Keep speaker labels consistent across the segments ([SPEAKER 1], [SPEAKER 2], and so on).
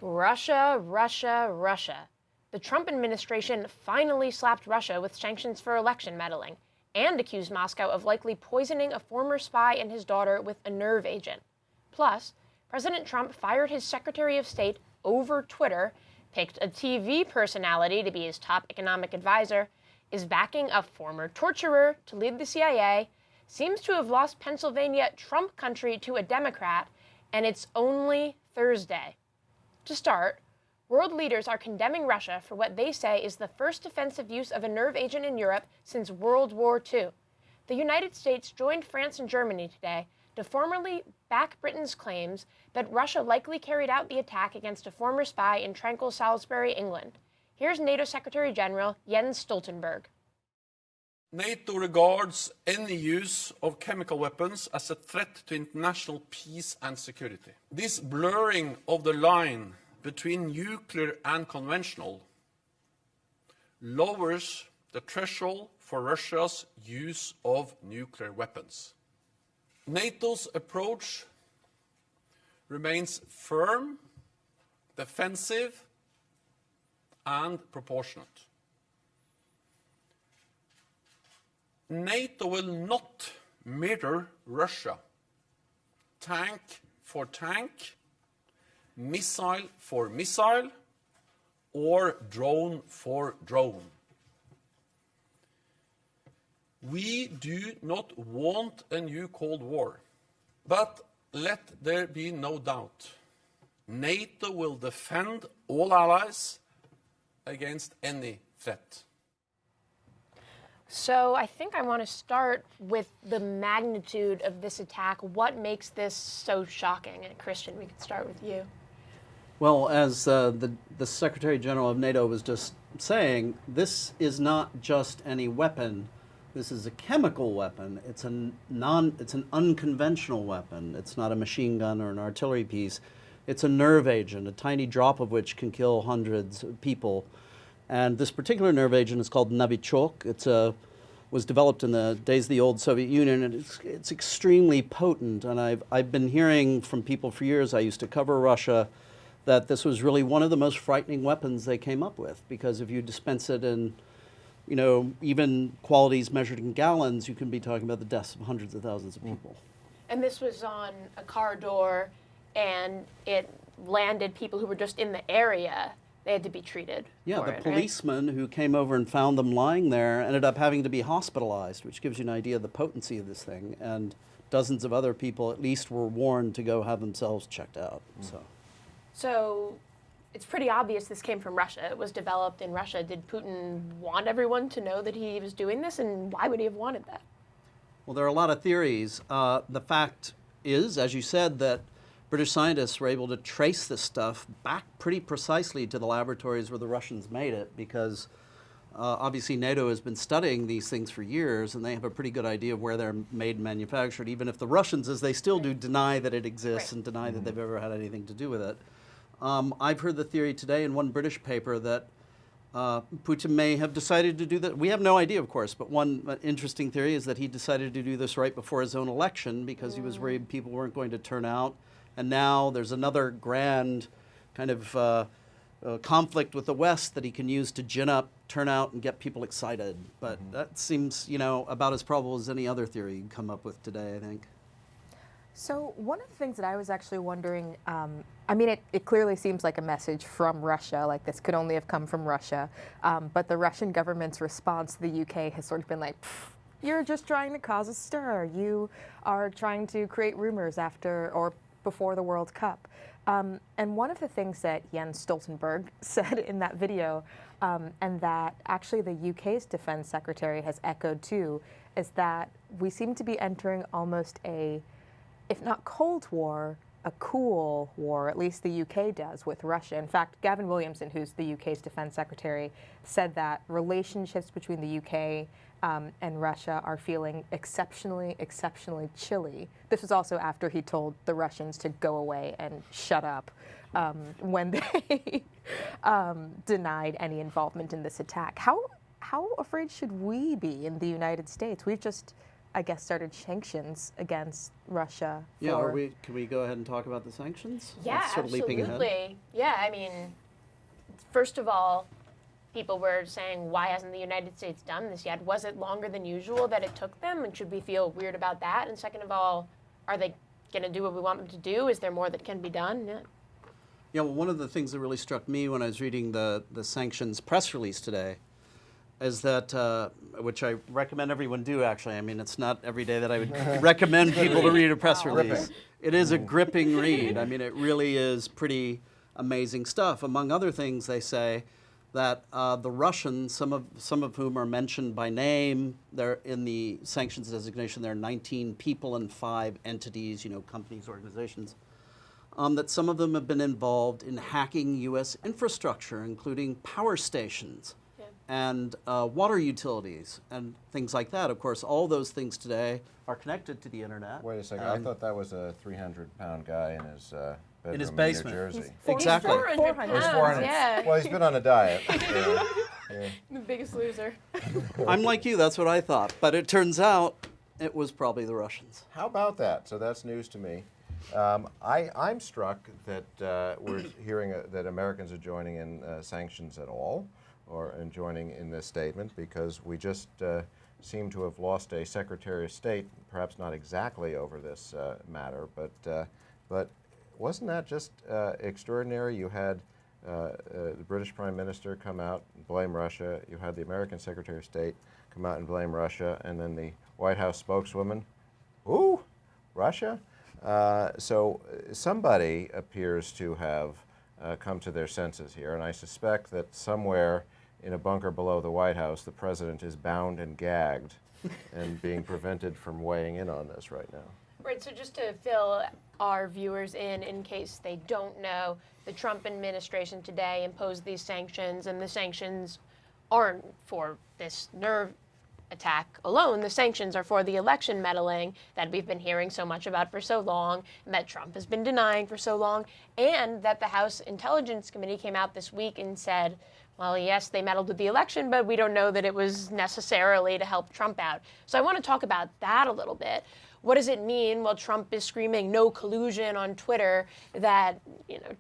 [SPEAKER 1] Russia, Russia, Russia. The Trump administration finally slapped Russia with sanctions for election meddling and accused Moscow of likely poisoning a former spy and his daughter with a nerve agent. Plus, President Trump fired his Secretary of State over Twitter, picked a TV personality to be his top economic advisor, is backing a former torturer to lead the CIA, seems to have lost Pennsylvania Trump country to a Democrat, and it's only Thursday. To start, world leaders are condemning Russia for what they say is the first offensive use of a nerve agent in Europe since World War II. The United States joined France and Germany today to formally back Britain's claims that Russia likely carried out the attack against a former spy in tranquil Salisbury, England. Here's NATO Secretary General Jens Stoltenberg.
[SPEAKER 2] NATO regards any use of chemical weapons as a threat to international peace and security. This blurring of the line between nuclear and conventional lowers the threshold for Russia's use of nuclear weapons. NATO's approach remains firm, defensive, and proportionate. NATO will not mirror Russia, tank for tank, missile for missile, or drone for drone. We do not want a new Cold War, but let there be no doubt. NATO will defend all allies against any threat.
[SPEAKER 1] So I think I want to start with the magnitude of this attack. What makes this so shocking? And Christian, we could start with you.
[SPEAKER 3] Well, as the Secretary General of NATO was just saying, this is not just any weapon. This is a chemical weapon. It's an unconventional weapon. It's not a machine gun or an artillery piece. It's a nerve agent, a tiny drop of which can kill hundreds of people. And this particular nerve agent is called Novichok. It was developed in the days of the old Soviet Union, and it's extremely potent. And I've been hearing from people for years, I used to cover Russia, that this was really one of the most frightening weapons they came up with, because if you dispense it in, you know, even qualities measured in gallons, you can be talking about the deaths of hundreds of thousands of people.
[SPEAKER 1] And this was on a car door, and it landed people who were just in the area. They had to be treated.
[SPEAKER 3] Yeah,
[SPEAKER 1] for
[SPEAKER 3] the
[SPEAKER 1] it,
[SPEAKER 3] policeman who came over and found them lying there ended up having to be hospitalized, which gives you an idea of the potency of this thing. And dozens of other people at least were warned to go have themselves checked out.
[SPEAKER 1] So it's pretty obvious this came from Russia. It was developed in Russia. Did Putin want everyone to know that he was doing this, and why would he have wanted that?
[SPEAKER 3] Well, there are a lot of theories. The fact is, as you said, that British scientists were able to trace this stuff back pretty precisely to the laboratories where the Russians made it, because obviously NATO has been studying these things for years, and they have a pretty good idea of where they're made and manufactured, even if the Russians, as they still do, deny that it exists and deny that they've ever had anything to do with it. I've heard the theory today in one British paper that Putin may have decided to do that. We have no idea, of course, but one interesting theory is that he decided to do this right before his own election because he was worried people weren't going to turn out. And now there's another grand kind of conflict with the West that he can use to gin up turnout and get people excited. But that seems, you know, about as probable as any other theory you can come up with today, I think.
[SPEAKER 4] So one of the things that I was actually wondering, I mean, it clearly seems like a message from Russia, like this could only have come from Russia, but the Russian government's response to the UK has sort of been like, you're just trying to cause a stir. You are trying to create rumors after or before the World Cup. And one of the things that Jens Stoltenberg said in that video, and that actually the UK's defense secretary has echoed too, is that we seem to be entering almost a, if not Cold War, a cool war, at least the UK does, with Russia. In fact, Gavin Williamson, who's the UK's defense secretary, said that relationships between the UK and Russia are feeling exceptionally chilly. This was also after he told the Russians to go away and shut up when they denied any involvement in this attack. How afraid should we be in the United States? We've just I guess, started sanctions against Russia.
[SPEAKER 3] Yeah,
[SPEAKER 4] for-
[SPEAKER 3] can we go ahead and talk about the sanctions?
[SPEAKER 1] Yeah,
[SPEAKER 3] That's sort of leaping ahead.
[SPEAKER 1] absolutely. Yeah, I mean, first of all, people were saying, why hasn't the United States done this yet? Was it longer than usual that it took them? And should we feel weird about that? And second of all, are they going to do what we want them to do? Is there more that can be done? Yeah.
[SPEAKER 3] Yeah, well, one of the things that really struck me when I was reading the sanctions press release today is that, which I recommend everyone do, actually. I mean, it's not every day that I would recommend people to read a press release. It is a gripping read. I mean, it really is pretty amazing stuff. Among other things, they say that the Russians, some of whom are mentioned by name, they're in the sanctions designation, there are 19 people and 5 entities, companies, organizations, that some of them have been involved in hacking U.S. infrastructure, including power stations and water utilities and things like that. Of course, all those things today are connected to the internet.
[SPEAKER 5] Wait a second, I thought that was a 300-pound guy in his bedroom
[SPEAKER 3] his basement.
[SPEAKER 5] in New Jersey.
[SPEAKER 3] Exactly.
[SPEAKER 1] 400
[SPEAKER 4] 400
[SPEAKER 1] pounds,
[SPEAKER 5] 400.
[SPEAKER 1] yeah.
[SPEAKER 5] Well, he's been on a diet.
[SPEAKER 1] The biggest loser.
[SPEAKER 3] I'm like you, that's what I thought. But it turns out it was probably the Russians.
[SPEAKER 5] How about that? So that's news to me. I'm struck that we're hearing that Americans are joining in sanctions at all, or in joining in this statement, because we just seem to have lost a Secretary of State, perhaps not exactly over this matter, but wasn't that just extraordinary? You had the British Prime Minister come out and blame Russia. You had the American Secretary of State come out and blame Russia, and then the White House spokeswoman, ooh, Russia? So somebody appears to have come to their senses here, and I suspect that somewhere in a bunker below the White House, the president is bound and gagged and being prevented from weighing in on this right now.
[SPEAKER 1] Right, so just to fill our viewers in case they don't know, the Trump administration today imposed these sanctions, and the sanctions aren't for this nerve attack alone. The sanctions are for the election meddling that we've been hearing so much about for so long, and that Trump has been denying for so long, and that the House Intelligence Committee came out this week and said, well, yes, they meddled with the election, but we don't know that it was necessarily to help Trump out. So I want to talk about that a little bit. What does it mean while Trump is screaming no collusion on Twitter that,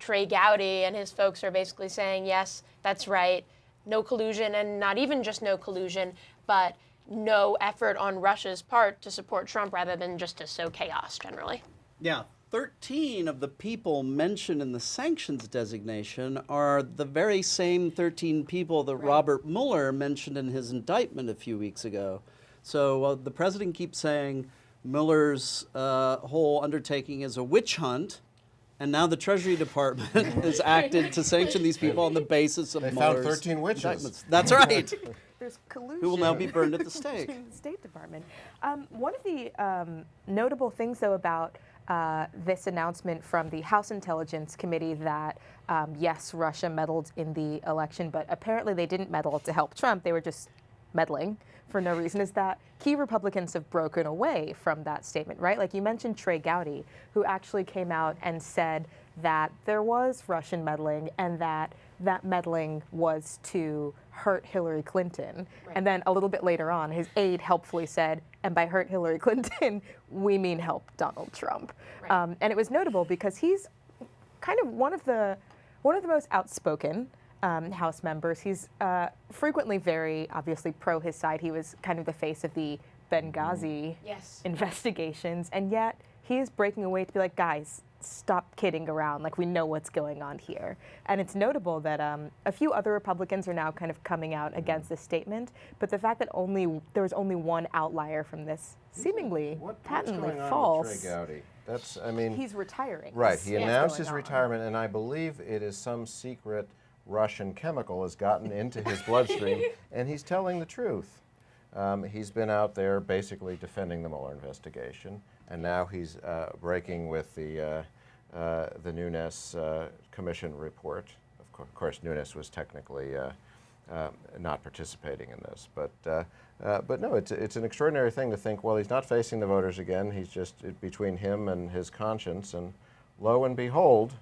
[SPEAKER 1] Trey Gowdy and his folks are basically saying, yes, that's right, no collusion, and not even just no collusion, but no effort on Russia's part to support Trump rather than just to sow chaos generally.
[SPEAKER 3] Yeah, 13 of the people mentioned in the sanctions designation are the very same 13 people that Robert Mueller mentioned in his indictment a few weeks ago. So the president keeps saying Mueller's whole undertaking is a witch hunt, and now the Treasury Department has acted to sanction these people on the basis of
[SPEAKER 5] They
[SPEAKER 3] Mueller's
[SPEAKER 5] found 13 witches.
[SPEAKER 3] indictments. That's right.
[SPEAKER 4] There's collusion.
[SPEAKER 3] Who will now be burned at the stake.
[SPEAKER 4] Between the State Department. One of the notable things, though, about this announcement from the House Intelligence Committee that, yes, Russia meddled in the election, but apparently they didn't meddle to help Trump. They were just meddling for no reason, is that key Republicans have broken away from that statement, right? Like you mentioned Trey Gowdy, who actually came out and said that there was Russian meddling and that meddling was to hurt Hillary Clinton.
[SPEAKER 1] Right.
[SPEAKER 4] And then a little bit later on, his aide helpfully said, and by hurt Hillary Clinton, we mean help Donald Trump.
[SPEAKER 1] Right.
[SPEAKER 4] And it was notable because he's kind of one of the most outspoken House members. He's frequently very obviously pro his side. He was kind of the face of the Benghazi investigations, and yet he is breaking away to be like, guys, stop kidding around. Like, we know what's going on here. And it's notable that a few other Republicans are now kind of coming out against this statement, but the fact that there was only one outlier from this seemingly patently
[SPEAKER 5] what's going
[SPEAKER 4] false.
[SPEAKER 5] on with Trey Gowdy? That's, I mean,
[SPEAKER 4] He's retiring.
[SPEAKER 5] right. He announced his
[SPEAKER 4] going on.
[SPEAKER 5] retirement, and I believe it is some secret Russian chemical has gotten into his bloodstream, and he's telling the truth. He's been out there basically defending the Mueller investigation, and now he's breaking with the Nunes Commission report. Of course, Nunes was technically not participating in this, but no, it's an extraordinary thing to think. Well, he's not facing the voters again. He's just between him and his conscience, and lo and behold,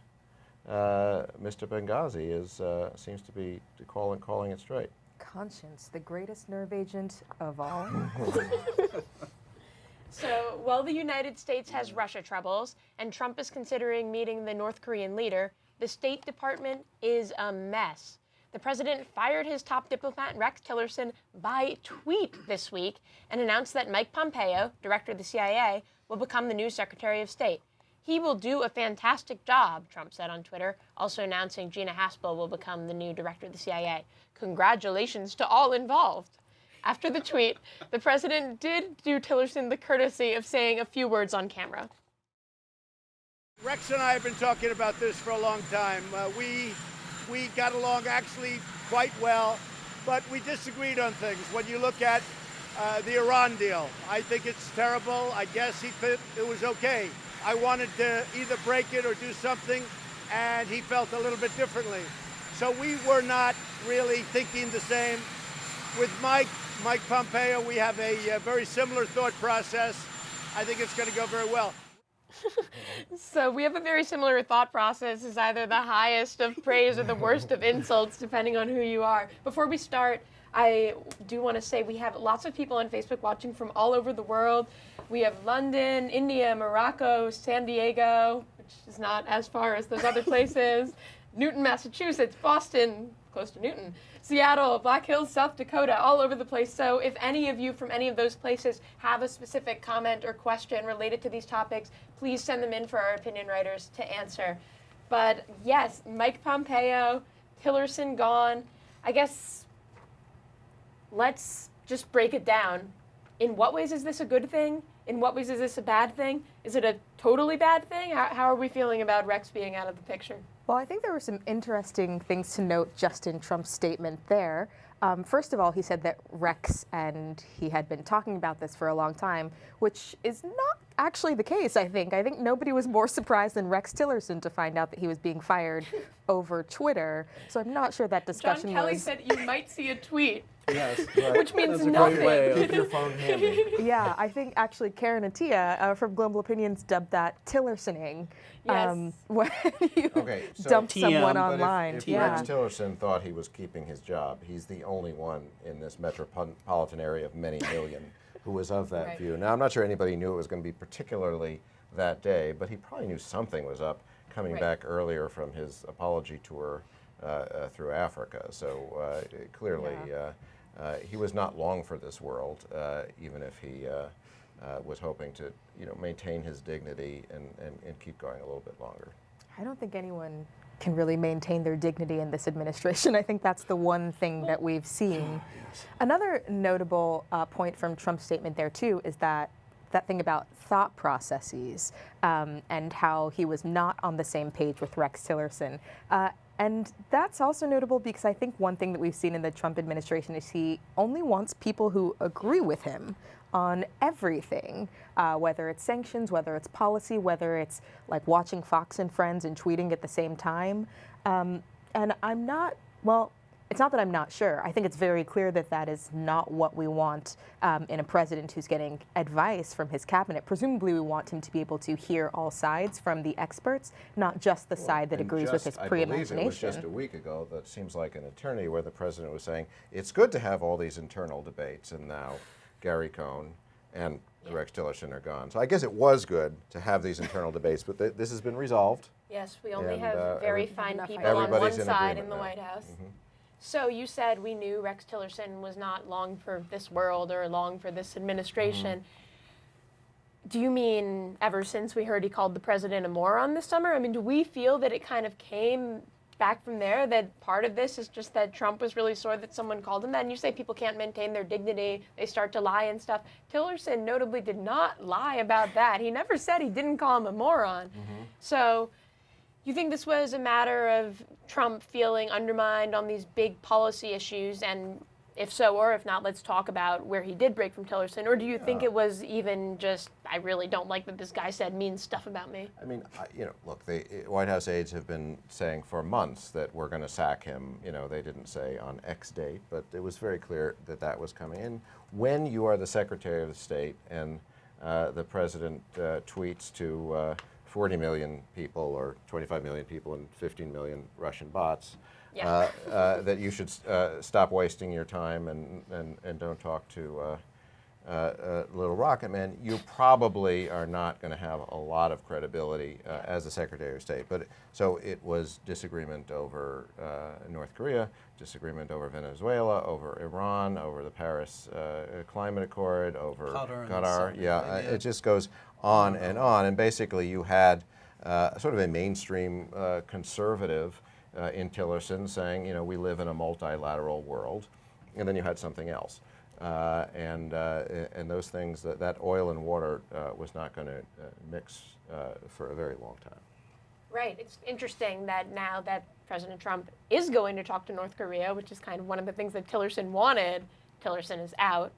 [SPEAKER 5] Mr. Benghazi seems to be calling it straight.
[SPEAKER 4] Conscience, the greatest nerve agent of all.
[SPEAKER 1] So, while the United States has Russia troubles and Trump is considering meeting the North Korean leader, the State Department is a mess. The president fired his top diplomat, Rex Tillerson, by tweet this week and announced that Mike Pompeo, director of the CIA, will become the new Secretary of State. He will do a fantastic job, Trump said on Twitter, also announcing Gina Haspel will become the new director of the CIA. Congratulations to all involved. After the tweet, the president did do Tillerson the courtesy of saying a few words on camera.
[SPEAKER 6] Rex and I have been talking about this for a long time. We got along actually quite well, but we disagreed on things. When you look at the Iran deal, I think it's terrible. I guess he thought it was okay. I wanted to either break it or do something, and he felt a little bit differently. So we were not really thinking the same. With Mike Pompeo, we have a very similar thought process. I think it's going to go very well.
[SPEAKER 1] So we have a very similar thought process. Is either the highest of praise or the worst of insults, depending on who you are. Before we start, I do want to say we have lots of people on Facebook watching from all over the world. We have London, India, Morocco, San Diego, which is not as far as those other places, Newton, Massachusetts, Boston, close to Newton, Seattle, Black Hills, South Dakota, all over the place. So if any of you from any of those places have a specific comment or question related to these topics, please send them in for our opinion writers to answer. But yes, Mike Pompeo, Tillerson gone. I guess let's just break it down. In what ways is this a good thing? In what ways is this a bad thing? Is it a totally bad thing? How are we feeling about Rex being out of the picture?
[SPEAKER 4] Well, I think there were some interesting things to note just in Trump's statement there. First of all, he said that Rex and he had been talking about this for a long time, which is not actually the case, I think. I think nobody was more surprised than Rex Tillerson to find out that he was being fired over Twitter. So I'm not sure that discussion
[SPEAKER 1] John Kelly
[SPEAKER 4] was...
[SPEAKER 1] said you might see a tweet.
[SPEAKER 3] Yes, right.
[SPEAKER 1] Which means
[SPEAKER 3] That's a
[SPEAKER 1] nothing.
[SPEAKER 3] great way of
[SPEAKER 5] Keep your phone handy.
[SPEAKER 4] Yeah, I think actually Karen Attia from Global Opinions dubbed that Tillersoning.
[SPEAKER 1] Yes.
[SPEAKER 4] When you
[SPEAKER 5] Okay, so
[SPEAKER 4] dump
[SPEAKER 3] TM,
[SPEAKER 4] someone
[SPEAKER 3] but
[SPEAKER 4] online.
[SPEAKER 5] If
[SPEAKER 4] Yeah.
[SPEAKER 5] Rex Tillerson thought he was keeping his job, he's the only one in this metropolitan area of many million who was of that
[SPEAKER 1] Right.
[SPEAKER 5] view. Now, I'm not sure anybody knew it was going to be particularly that day, but he probably knew something was up coming
[SPEAKER 1] Right.
[SPEAKER 5] back earlier from his apology tour through Africa. So clearly, he was not long for this world, even if he was hoping to, maintain his dignity and keep going a little bit longer.
[SPEAKER 4] I don't think anyone can really maintain their dignity in this administration. I think that's the one thing that we've seen. Another notable point from Trump's statement there, too, is that thing about thought processes and how he was not on the same page with Rex Tillerson. And that's also notable because I think one thing that we've seen in the Trump administration is he only wants people who agree with him on everything, whether it's sanctions, whether it's policy, whether it's like watching Fox and Friends and tweeting at the same time. And I'm not, well, it's not that I'm not sure. I think it's very clear that that is not what we want in a president who's getting advice from his cabinet. Presumably we want him to be able to hear all sides from the experts, not just the side that
[SPEAKER 5] And
[SPEAKER 4] agrees with his
[SPEAKER 5] I believe it was
[SPEAKER 4] pre-imagination.
[SPEAKER 5] just a week ago, that seems like an eternity, where the president was saying, it's good to have all these internal debates, and now Gary Cohn and Rex Tillerson are gone. So I guess it was good to have these internal debates, but this has been resolved.
[SPEAKER 1] Yes, we only
[SPEAKER 5] And,
[SPEAKER 1] have very
[SPEAKER 5] every-
[SPEAKER 1] fine
[SPEAKER 4] Enough
[SPEAKER 1] people on one
[SPEAKER 5] Everybody's in
[SPEAKER 1] side in
[SPEAKER 5] agreement
[SPEAKER 1] the
[SPEAKER 5] now.
[SPEAKER 1] White House. So you said we knew Rex Tillerson was not long for this world or long for this administration. Do you mean ever since we heard he called the president a moron this summer? I mean, do we feel that it kind of came back from there, that part of this is just that Trump was really sore that someone called him that? And you say people can't maintain their dignity, they start to lie and stuff. Tillerson notably did not lie about that. He never said he didn't call him a moron. So you think this was a matter of Trump feeling undermined on these big policy issues? And if so, or if not, let's talk about where he did break from Tillerson. Or do you think it was even just, I really don't like that this guy said mean stuff about me?
[SPEAKER 5] I mean, look, the White House aides have been saying for months that we're going to sack him. They didn't say on X date, but it was very clear that that was coming in. When you are the Secretary of State and the president tweets to 40 million people or 25 million people and 15 million Russian bots, that you should stop wasting your time and don't talk to little rocket man, you probably are not going to have a lot of credibility as the Secretary of State. But so it was disagreement over North Korea, disagreement over Venezuela, over Iran, over the Paris Climate Accord, over Qatar. Yeah, it just goes on and on. And basically, you had sort of a mainstream conservative in Tillerson saying, you know, we live in a multilateral world, and then you had something else. And those things, that oil and water was not going to mix for a very long time.
[SPEAKER 1] Right. It's interesting that now that President Trump is going to talk to North Korea, which is kind of one of the things that Tillerson wanted, Tillerson is out.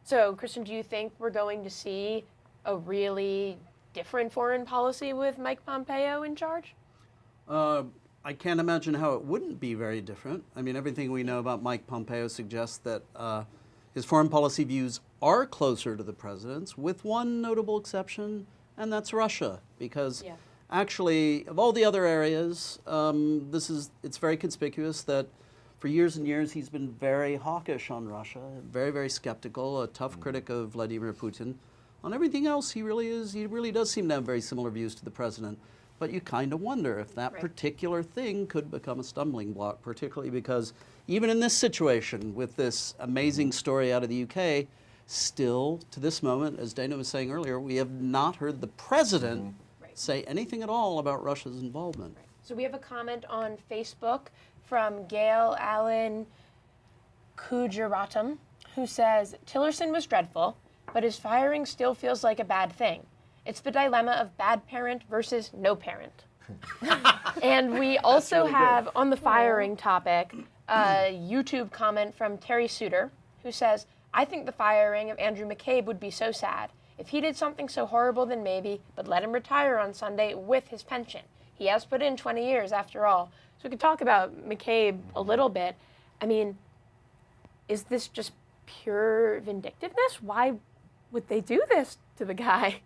[SPEAKER 1] So, Kristen, do you think we're going to see a really different foreign policy with Mike Pompeo in charge?
[SPEAKER 3] I can't imagine how it wouldn't be very different. I mean, everything we know about Mike Pompeo suggests that his foreign policy views are closer to the president's, with one notable exception, and that's Russia. Because actually, of all the other areas, it's very conspicuous that for years and years he's been very hawkish on Russia, very, very skeptical, a tough critic of Vladimir Putin. On everything else, he really does seem to have very similar views to the president. But you kind of wonder if that particular thing could become a stumbling block, particularly because even in this situation, with this amazing story out of the UK, still to this moment, as Dana was saying earlier, we have not heard the president say anything at all about Russia's involvement.
[SPEAKER 1] So we have a comment on Facebook from Gail Allen Kujaratam, who says, Tillerson was dreadful, but his firing still feels like a bad thing. It's the dilemma of bad parent versus no parent. And we also have, on the firing topic, a YouTube comment from Terry Suter, who says, I think the firing of Andrew McCabe would be so sad. If he did something so horrible, then maybe, but let him retire on Sunday with his pension. He has put in 20 years after all. So we could talk about McCabe a little bit. I mean, is this just pure vindictiveness? Why would they do this to the guy?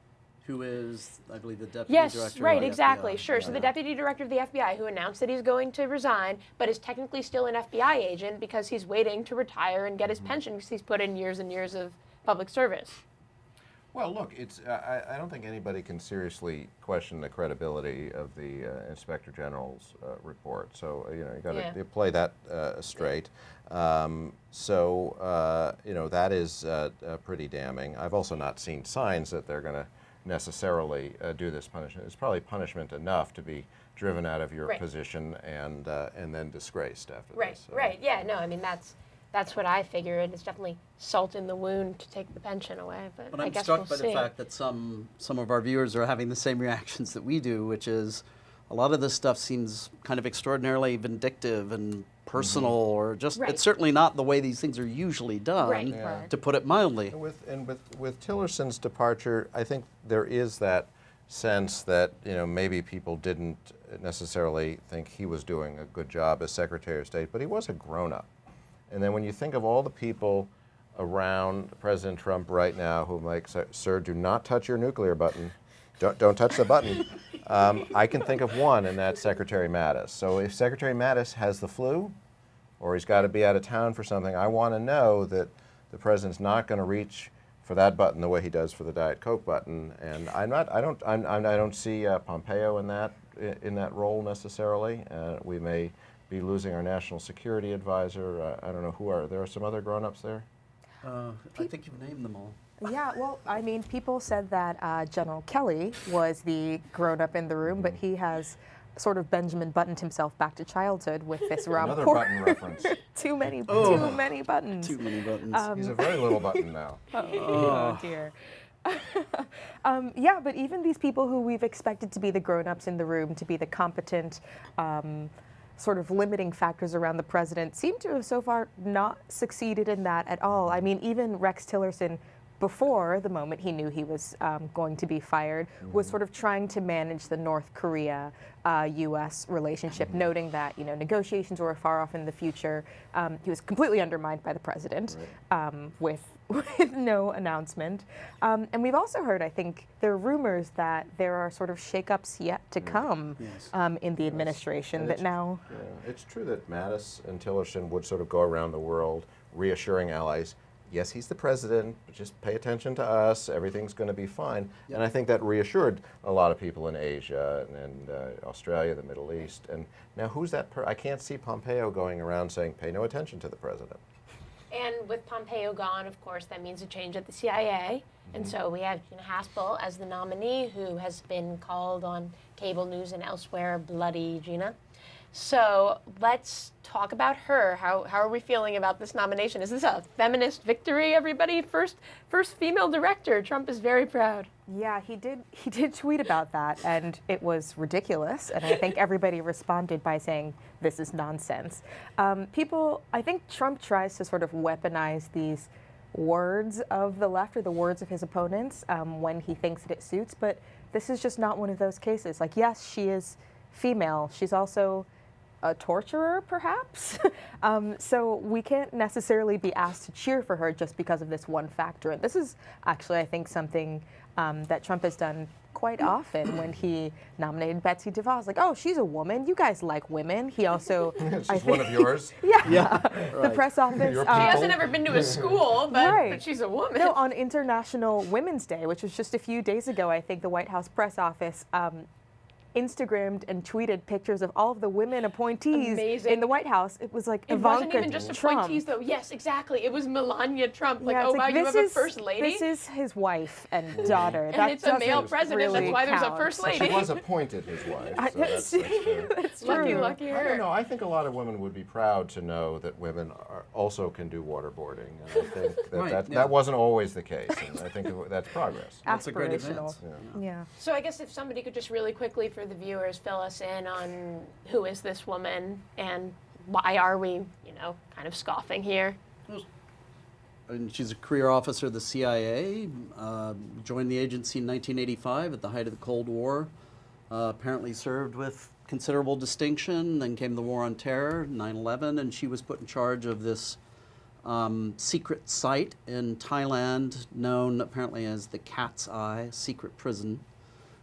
[SPEAKER 3] Who is, I believe, the deputy director
[SPEAKER 1] Yes, right,
[SPEAKER 3] of the
[SPEAKER 1] exactly,
[SPEAKER 3] FBI.
[SPEAKER 1] sure. So the deputy director of the FBI, who announced that he's going to resign, but is technically still an FBI agent because he's waiting to retire and get his pension because he's put in years and years of public service.
[SPEAKER 5] Well, look, it's. I don't think anybody can seriously question the credibility of the Inspector General's report. So you know, you got to play that straight. You know, that is pretty damning. I've also not seen signs that they're going to necessarily do this punishment. It's probably punishment enough to be driven out of your position and then disgraced after this.
[SPEAKER 1] Right. Yeah. No. I mean, that's what I figured. It's definitely salt in the wound to take the pension away. But I
[SPEAKER 3] I'm
[SPEAKER 1] guess
[SPEAKER 3] struck
[SPEAKER 1] we'll
[SPEAKER 3] by the fact that some of our viewers are having the same reactions that we do, which is a lot of this stuff seems kind of extraordinarily vindictive and personal, or just it's certainly not the way these things are usually done, to put it mildly.
[SPEAKER 5] And with Tillerson's departure, I think there is that sense that, you know, maybe people didn't necessarily think he was doing a good job as Secretary of State, but he was a grown-up. And then when you think of all the people around President Trump right now who like, sir, do not touch your nuclear button. Don't touch the button. I can think of one, and that's Secretary Mattis. So if Secretary Mattis has the flu, or he's got to be out of town for something, I want to know that the president's not going to reach for that button the way he does for the Diet Coke button. And I don't see Pompeo in that role necessarily. We may be losing our national security advisor. I don't know who are. There are some other grown-ups there.
[SPEAKER 3] I think you've named them all.
[SPEAKER 4] Yeah, well, I mean, people said that General Kelly was the grown-up in the room, but he has sort of Benjamin Buttoned himself back to childhood with this Rob
[SPEAKER 5] Another button reference.
[SPEAKER 4] Too many buttons.
[SPEAKER 3] Too many buttons.
[SPEAKER 5] He's a very little button now.
[SPEAKER 4] Oh dear. Yeah, but even these people who we've expected to be the grown-ups in the room, to be the competent sort of limiting factors around the president, seem to have so far not succeeded in that at all. I mean, even Rex Tillerson, before the moment he knew he was going to be fired, was sort of trying to manage the North Korea-U.S. relationship, noting that, you know, negotiations were far off in the future. He was completely undermined by the president with no announcement. And we've also heard, I think, there are rumors that there are sort of shakeups yet to come in the administration that now...
[SPEAKER 5] Yeah. It's true that Mattis and Tillerson would sort of go around the world reassuring allies, yes, he's the president, but just pay attention to us, everything's going to be fine. And I think that reassured a lot of people in Asia and Australia, the Middle East. And now who's that I can't see Pompeo going around saying, pay no attention to the president.
[SPEAKER 1] And with Pompeo gone, of course, that means a change at the CIA. And so we have Gina Haspel as the nominee, who has been called on cable news and elsewhere, Bloody Gina. So let's talk about her. How are we feeling about this nomination? Is this a feminist victory, everybody? First female director. Trump is very proud.
[SPEAKER 4] Yeah, he did tweet about that, and it was ridiculous. And I think everybody responded by saying, this is nonsense. I think Trump tries to sort of weaponize these words of the left or the words of his opponents when he thinks that it suits, but this is just not one of those cases. Like, yes, she is female. She's also a torturer, perhaps. So we can't necessarily be asked to cheer for her just because of this one factor. And this is actually, I think, something that Trump has done quite often when he nominated Betsy DeVos. Like, oh, she's a woman. You guys like women. He also...
[SPEAKER 5] She's one of yours.
[SPEAKER 4] Yeah. The press office.
[SPEAKER 5] Your
[SPEAKER 1] She hasn't ever been to a school, but she's a woman.
[SPEAKER 4] No, on International Women's Day, which was just a few days ago, I think the White House press office Instagrammed and tweeted pictures of all of the women appointees in the White House. It was like
[SPEAKER 1] it
[SPEAKER 4] Ivanka
[SPEAKER 1] wasn't even just
[SPEAKER 4] Trump.
[SPEAKER 1] appointees, though. Yes, exactly. It was Melania Trump. Like,
[SPEAKER 4] Yeah,
[SPEAKER 1] oh,
[SPEAKER 4] it's
[SPEAKER 1] wow, you have a first lady?
[SPEAKER 4] This is his wife and daughter.
[SPEAKER 1] And it's a male president.
[SPEAKER 4] Really
[SPEAKER 1] That's why there's a
[SPEAKER 4] count.
[SPEAKER 1] first
[SPEAKER 5] She
[SPEAKER 1] lady.
[SPEAKER 5] was appointed his wife. So
[SPEAKER 4] That's
[SPEAKER 1] Lucky,
[SPEAKER 4] true.
[SPEAKER 1] lucky
[SPEAKER 5] I don't
[SPEAKER 1] her.
[SPEAKER 5] know. I think a lot of women would be proud to know that women also can do waterboarding, and I think that that wasn't always the case. And I think that's progress.
[SPEAKER 3] That's a great
[SPEAKER 4] Aspirational.
[SPEAKER 3] advance.
[SPEAKER 4] Yeah.
[SPEAKER 1] So I guess if somebody could just really quickly for the viewers fill us in on who is this woman and why are we, kind of scoffing here?
[SPEAKER 3] And she's a career officer of the CIA, joined the agency in 1985 at the height of the Cold War, apparently served with considerable distinction, then came the War on Terror, 9/11, and she was put in charge of this secret site in Thailand known apparently as the Cat's Eye secret prison,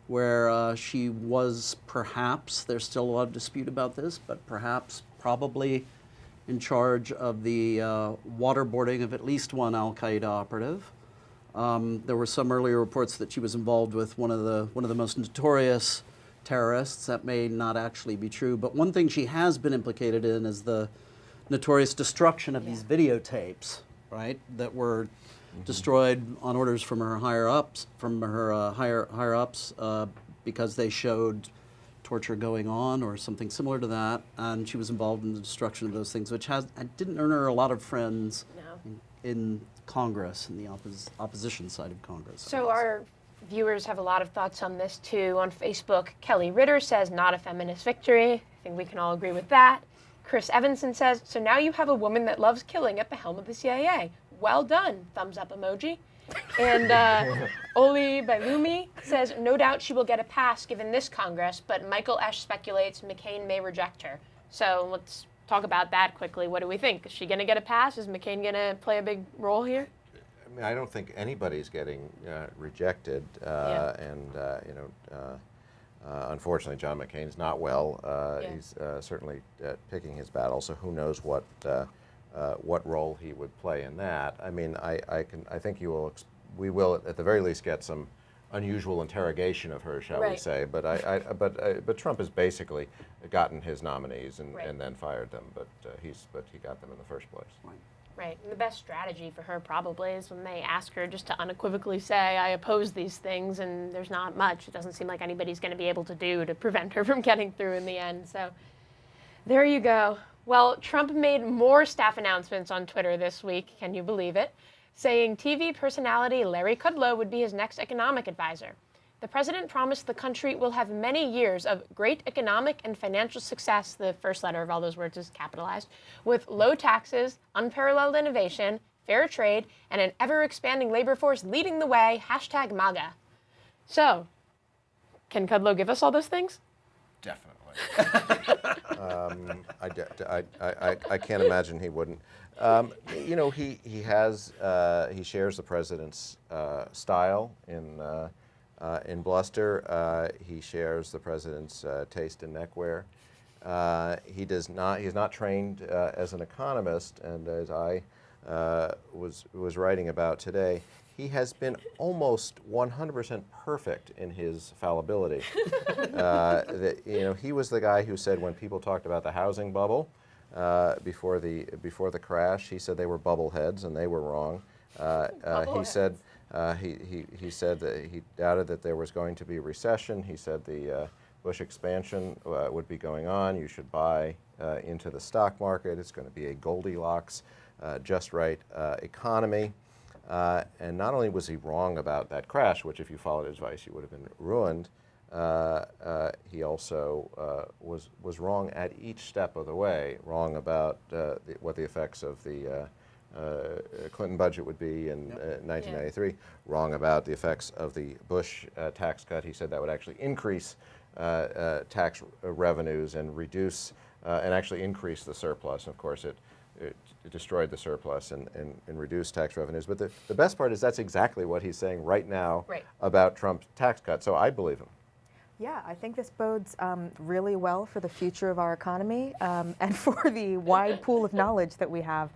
[SPEAKER 3] where she was perhaps, there's still a lot of dispute about this, but perhaps probably in charge of the waterboarding of at least one al-Qaeda operative. There were some earlier reports that she was involved with one of the most notorious terrorists. That may not actually be true, but one thing she has been implicated in is the notorious destruction of these videotapes, right, that were destroyed on orders from her higher ups, because they showed torture going on or something similar to that, and she was involved in the destruction of those things, which didn't earn her a lot of friends in Congress, in the opposition side of Congress.
[SPEAKER 1] So our viewers have a lot of thoughts on this too. On Facebook, Kelly Ritter says, not a feminist victory. I think we can all agree with that. Chris Evanson says, so now you have a woman that loves killing at the helm of the CIA. Well done, thumbs up emoji. And Oli Bailumi says, no doubt she will get a pass given this Congress, but Michael Esch speculates McCain may reject her. So let's talk about that quickly. What do we think? Is she going to get a pass? Is McCain going to play a big role here?
[SPEAKER 5] I mean, I don't think anybody's getting rejected, unfortunately, John McCain's not well. He's certainly picking his battle, so who knows what role he would play in that. I mean, I think we will at the very least get some unusual interrogation of her, shall we say? But Trump has basically gotten his nominees and then fired them. But he got them in the first place.
[SPEAKER 1] Right. And the best strategy for her probably is when they ask her just to unequivocally say, I oppose these things, and there's not much. It doesn't seem like anybody's going to be able to do to prevent her from getting through in the end. So there you go. Well, Trump made more staff announcements on Twitter this week, can you believe it, saying TV personality Larry Kudlow would be his next economic advisor. The president promised the country will have many years of great economic and financial success, the first letter of all those words is capitalized, with low taxes, unparalleled innovation, fair trade, and an ever-expanding labor force leading the way, #MAGA. So, can Kudlow give us all those things?
[SPEAKER 5] Definitely. I can't imagine he wouldn't. He shares the president's style in bluster. He shares the president's taste in neckwear. He is not trained as an economist, and as I was writing about today, he has been almost 100% perfect in his fallibility. He was the guy who said when people talked about the housing bubble before the crash, he said they were bubbleheads and they were wrong. He said he said that he doubted that there was going to be a recession. He said the Bush expansion would be going on. You should buy into the stock market. It's going to be a Goldilocks, just right economy. And not only was he wrong about that crash, which if you followed his advice you would have been ruined, he also was wrong at each step of the way, wrong about what the effects of the Clinton budget would be in 1993, wrong about the effects of the Bush tax cut. He said that would actually increase tax revenues and reduce and actually increase the surplus. And of course, it destroyed the surplus and reduced tax revenues. But the best part is that's exactly what he's saying right now about Trump's tax cut. So I believe him.
[SPEAKER 4] Yeah, I think this bodes really well for the future of our economy and for the wide pool of knowledge that we have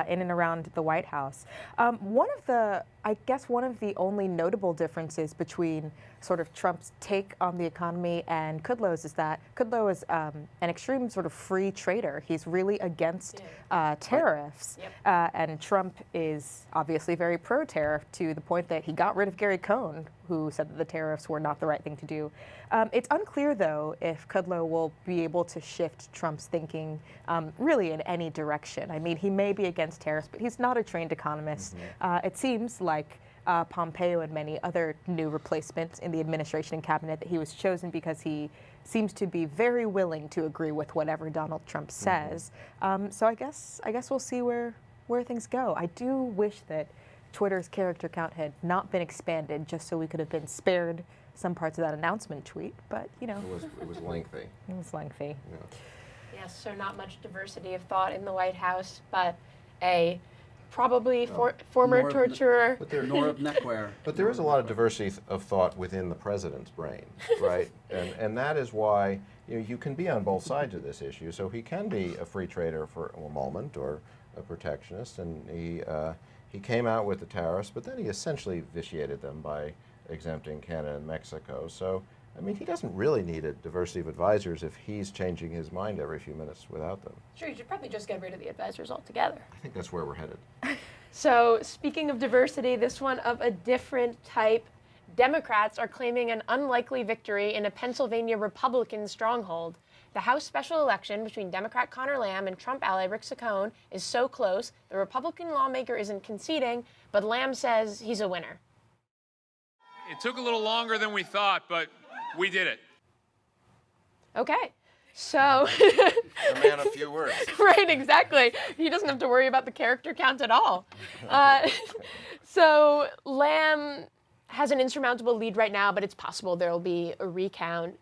[SPEAKER 4] in and around the White House. One of the only notable differences between sort of Trump's take on the economy and Kudlow's is that Kudlow is an extreme sort of free trader. He's really against tariffs, and Trump is obviously very pro-tariff to the point that he got rid of Gary Cohn, who said that the tariffs were not the right thing to do. It's unclear, though, if Kudlow will be able to shift Trump's thinking really in any direction. I mean, he may be against tariffs, but he's not a trained economist. It seems like Pompeo and many other new replacements in the administration and cabinet that he was chosen because he seems to be very willing to agree with whatever Donald Trump says. So I guess we'll see where things go. I do wish that Twitter's character count had not been expanded just so we could have been spared some parts of that announcement tweet, but you know.
[SPEAKER 5] It was lengthy.
[SPEAKER 4] It was lengthy.
[SPEAKER 5] Yeah.
[SPEAKER 1] Yes, so not much diversity of thought in the White House, but a probably former torturer.
[SPEAKER 3] Nor of neckwear.
[SPEAKER 5] But there is a lot of diversity of thought within the president's brain, right? and that is why you can be on both sides of this issue. So he can be a free trader for a moment or a protectionist, and he came out with the tariffs, but then he essentially vitiated them by exempting Canada and Mexico. So, I mean, he doesn't really need a diversity of advisors if he's changing his mind every few minutes without them.
[SPEAKER 1] Sure, you should probably just get rid of the advisors altogether.
[SPEAKER 5] I think that's where we're headed.
[SPEAKER 1] So, speaking of diversity, this one of a different type. Democrats are claiming an unlikely victory in a Pennsylvania Republican stronghold. The House special election between Democrat Connor Lamb and Trump ally Rick Saccone is so close, the Republican lawmaker isn't conceding, but Lamb says he's a winner.
[SPEAKER 7] It took a little longer than we thought, but we did it.
[SPEAKER 1] Okay, so...
[SPEAKER 5] A man of few words.
[SPEAKER 1] Right, exactly. He doesn't have to worry about the character count at all. So Lamb has an insurmountable lead right now, but it's possible there will be a recount.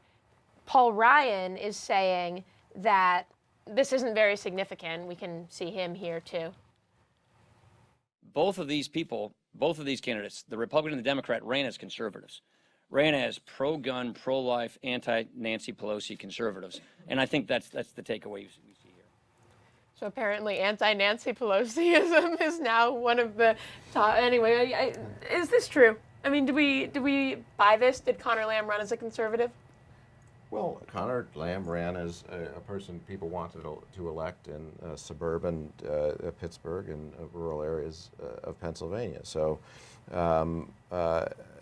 [SPEAKER 1] Paul Ryan is saying that this isn't very significant. We can see him here, too.
[SPEAKER 8] Both of these people, both of these candidates, the Republican and the Democrat, ran as conservatives, ran as pro-gun, pro-life, anti-Nancy Pelosi conservatives. And I think that's the takeaway we see here.
[SPEAKER 1] So apparently anti-Nancy Pelosiism is now one of the top. Anyway, is this true? I mean, do we buy this? Did Connor Lamb run as a conservative?
[SPEAKER 5] Well, Connor Lamb ran as a person people wanted to elect in suburban Pittsburgh and rural areas of Pennsylvania. So,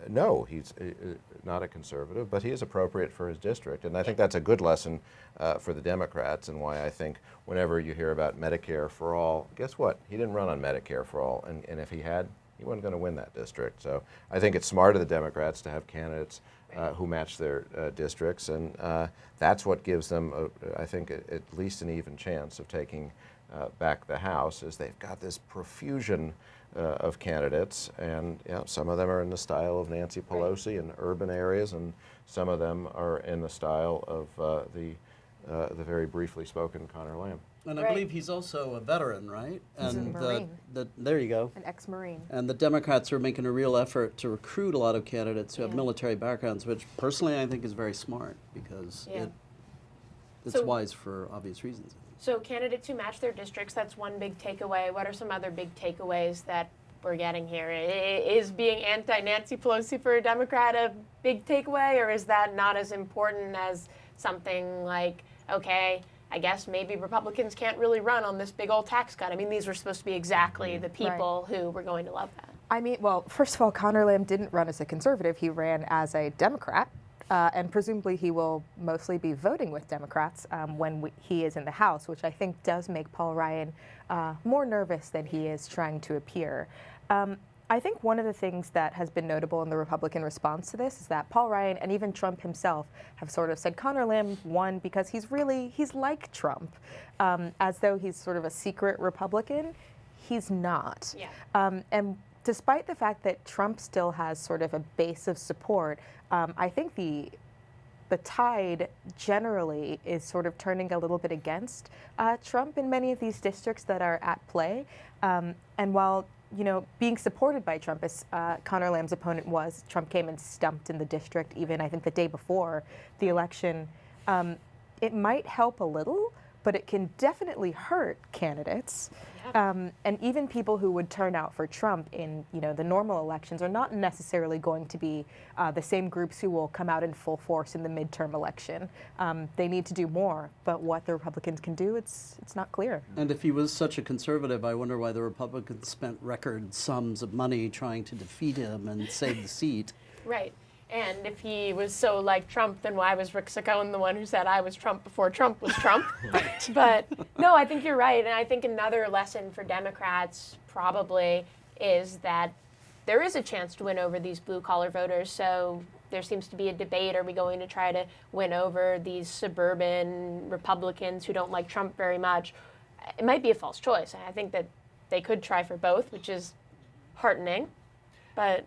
[SPEAKER 5] no, he's not a conservative, but he is appropriate for his district. And I think that's a good lesson for the Democrats, and why I think whenever you hear about Medicare for all, guess what? He didn't run on Medicare for all, and if he had, he wasn't going to win that district. So I think it's smart of the Democrats to have candidates who match their districts, and that's what gives them, I think, at least an even chance of taking back the House, is they've got this profusion of candidates, and some of them are in the style of Nancy Pelosi in urban areas, and some of them are in the style of the very briefly spoken Connor Lamb.
[SPEAKER 3] And I believe he's also a veteran, right?
[SPEAKER 4] He's
[SPEAKER 3] and
[SPEAKER 4] a Marine.
[SPEAKER 3] There you go.
[SPEAKER 4] An ex-Marine.
[SPEAKER 3] And the Democrats are making a real effort to recruit a lot of candidates who have military backgrounds, which personally I think is very smart, because it's wise for obvious reasons.
[SPEAKER 1] So candidates who match their districts, that's one big takeaway. What are some other big takeaways that we're getting here? Is being anti-Nancy Pelosi for a Democrat a big takeaway, or is that not as important as something like, okay, I guess maybe Republicans can't really run on this big old tax cut? I mean, these were supposed to be exactly the people who were going to love that.
[SPEAKER 4] I mean, well, first of all, Conor Lamb didn't run as a conservative. He ran as a Democrat. And presumably he will mostly be voting with Democrats when he is in the House, which I think does make Paul Ryan more nervous than he is trying to appear. I think one of the things that has been notable in the Republican response to this is that Paul Ryan and even Trump himself have sort of said Conor Lamb won because he's like Trump, as though he's sort of a secret Republican. He's not.
[SPEAKER 1] Yeah.
[SPEAKER 4] And despite the fact that Trump still has sort of a base of support, I think the tide generally is sort of turning a little bit against Trump in many of these districts that are at play. And while, being supported by Trump, as Conor Lamb's opponent was, Trump came and stumped in the district even, I think, the day before the election. It might help a little, but it can definitely hurt candidates. And even people who would turn out for Trump in, the normal elections are not necessarily going to be the same groups who will come out in full force in the midterm election. They need to do more, but what the Republicans can do, it's not clear.
[SPEAKER 3] And if he was such a conservative, I wonder why the Republicans spent record sums of money trying to defeat him and save the seat.
[SPEAKER 1] Right. And if he was so like Trump, then why was Rexit the one who said I was Trump before Trump was Trump? Right. But no, I think you're right. And I think another lesson for Democrats probably is that there is a chance to win over these blue-collar voters. So there seems to be a debate. Are we going to try to win over these suburban Republicans who don't like Trump very much? It might be a false choice. I think that they could try for both, which is heartening. But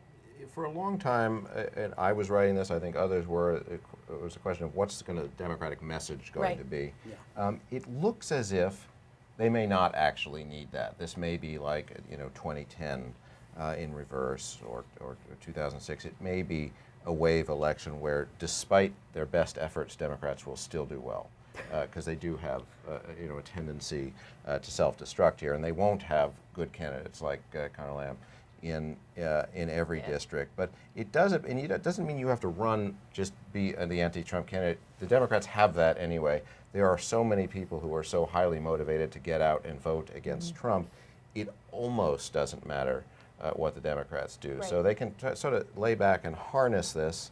[SPEAKER 5] for a long time, and I was writing this, I think others were, it was a question of what's the Democratic message going to be. Yeah. It looks as if they may not actually need that. This may be like, 2010 in reverse or 2006. It may be a wave election where, despite their best efforts, Democrats will still do well. Because they do have, a tendency to self-destruct here, and they won't have good candidates like Conor Lamb in every district. But it doesn't, and it doesn't mean you have to run, just be the anti-Trump candidate. The Democrats have that anyway. There are so many people who are so highly motivated to get out and vote against Trump. It almost doesn't matter what the Democrats do. Right. So they can sort of lay back and harness this,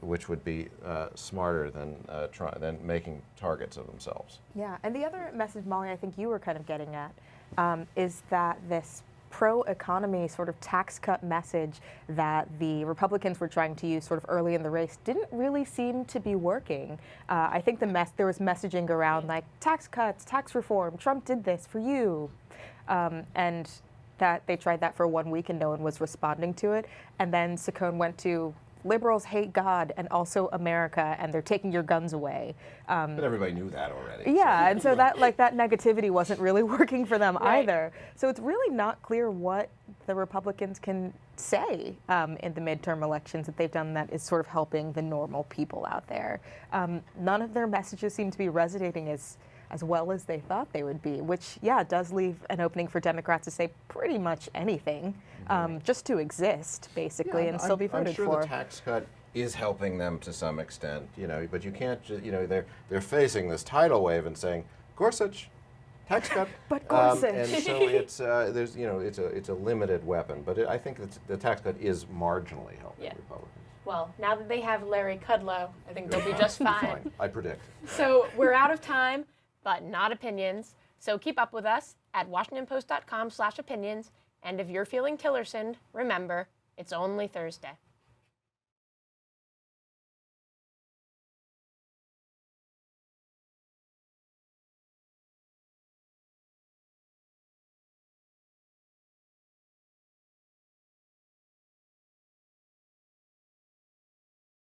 [SPEAKER 5] which would be smarter than making targets of themselves.
[SPEAKER 4] Yeah, and the other message, Molly, I think you were kind of getting at, is that this pro-economy sort of tax cut message that the Republicans were trying to use sort of early in the race didn't really seem to be working. I think there was messaging around like tax cuts, tax reform, Trump did this for you. And that they tried that for 1 week and no one was responding to it. And then Saccone went to liberals hate God and also America, and they're taking your guns away.
[SPEAKER 5] But everybody knew that already.
[SPEAKER 4] Yeah, and so that negativity wasn't really working for them either. So it's really not clear what the Republicans can say in the midterm elections that they've done that is sort of helping the normal people out there. None of their messages seem to be resonating as well as they thought they would be, which, does leave an opening for Democrats to say pretty much anything, just to exist, basically, and still be voted for.
[SPEAKER 5] I'm sure the tax cut is helping them to some extent, but you can't just, they're facing this tidal wave and saying, Gorsuch, tax cut.
[SPEAKER 4] But Gorsuch.
[SPEAKER 5] And so it's, it's a limited weapon, but I think the tax cut is marginally helping Republicans.
[SPEAKER 1] Well, now that they have Larry Kudlow, I think they'll be just fine.
[SPEAKER 5] I predict.
[SPEAKER 1] So we're out of time, but not opinions. So keep up with us at WashingtonPost.com/opinions. And if you're feeling Tillerson, remember, it's only Thursday.